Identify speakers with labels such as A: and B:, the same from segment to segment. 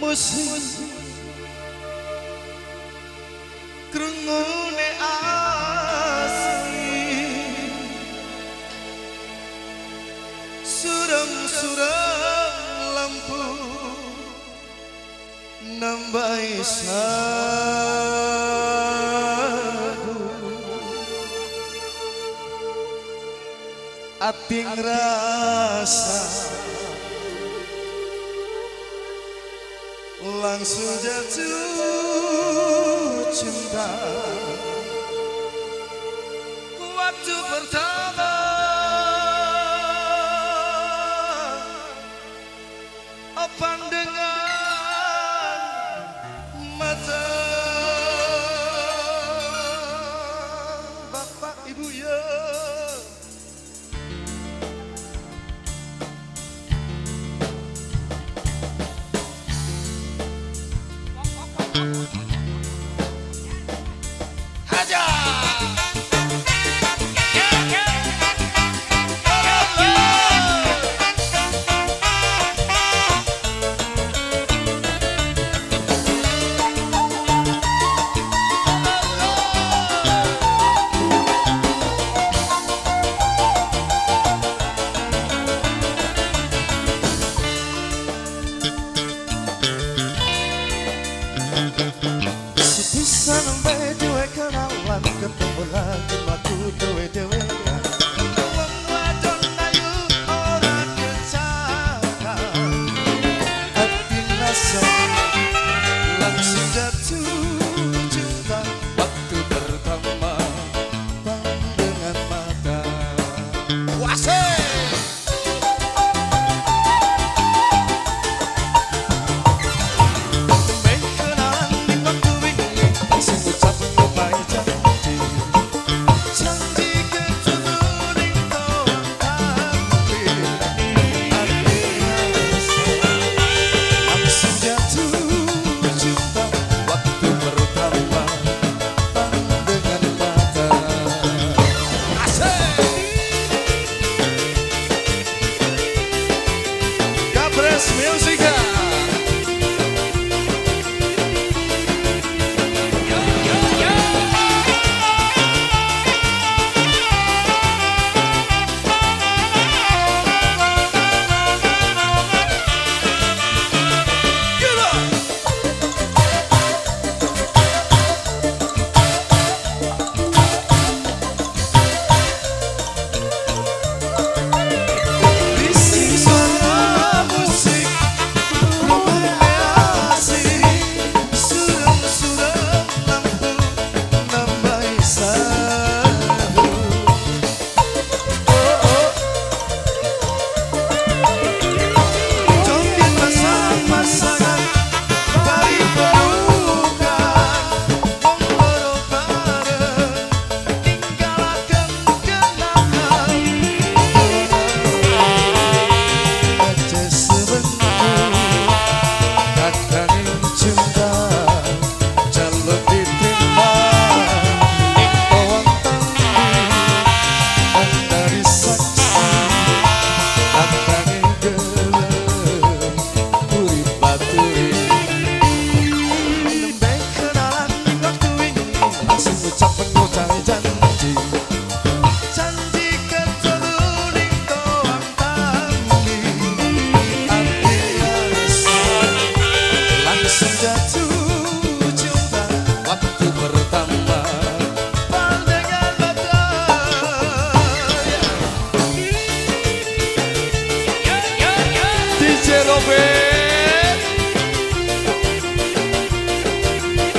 A: musik krungune asli surem-surem lampu nambahi sagu ati ngrasa langsung jatuh cinta waktu pertama pandangan mata bapak ibu ya sampai dua kenalan ketemu lagi aku dewe-dewe wong wadon ayu ora kecaka hati rasa langsung jatuh cinta waktu pertama pandangan mata wasih música.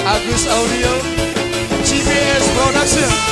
A: Agus Audio GPS Production.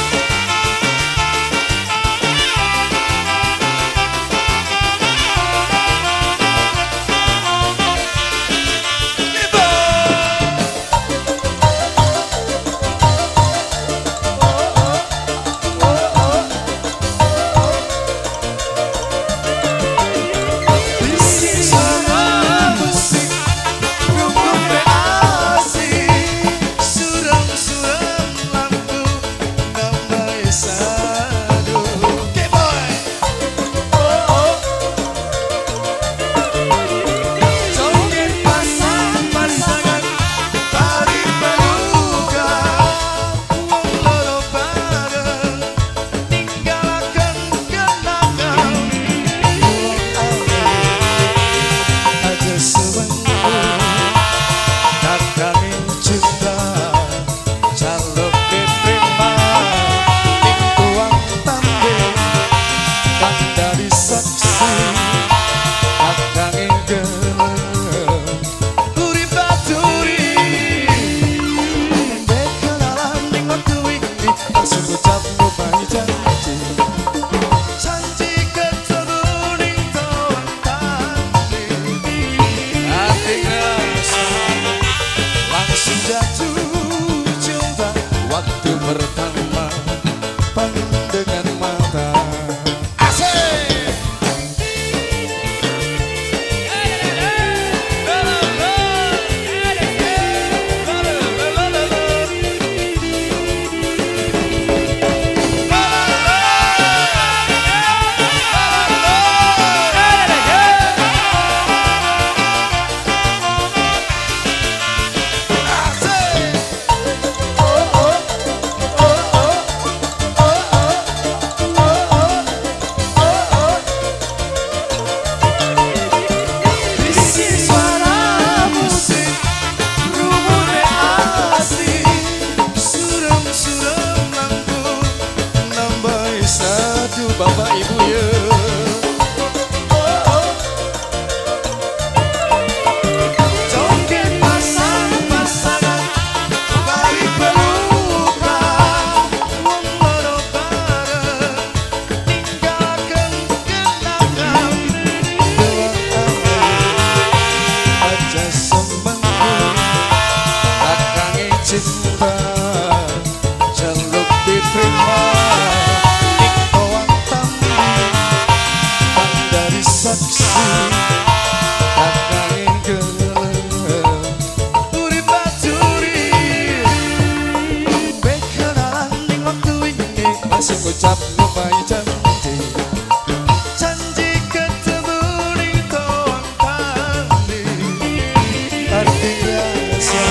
A: Bapak Ibu ya. Joget pasang-pasangan bari pelukan, wong loro bareng ninggalkeun kenangan. Doa aja semengku akange cinta jaluk diterima. Saksi akan gelem urip baturi bekenalan ning waktu ini masih ngucap lumayan janji ketemu ning toang tani arti biasa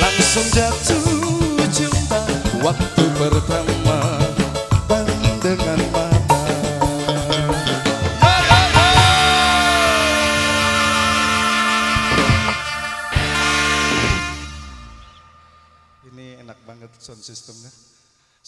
A: langsung jatuh cinta waktu pertama pandangan mata. Ini enak banget sound systemnya.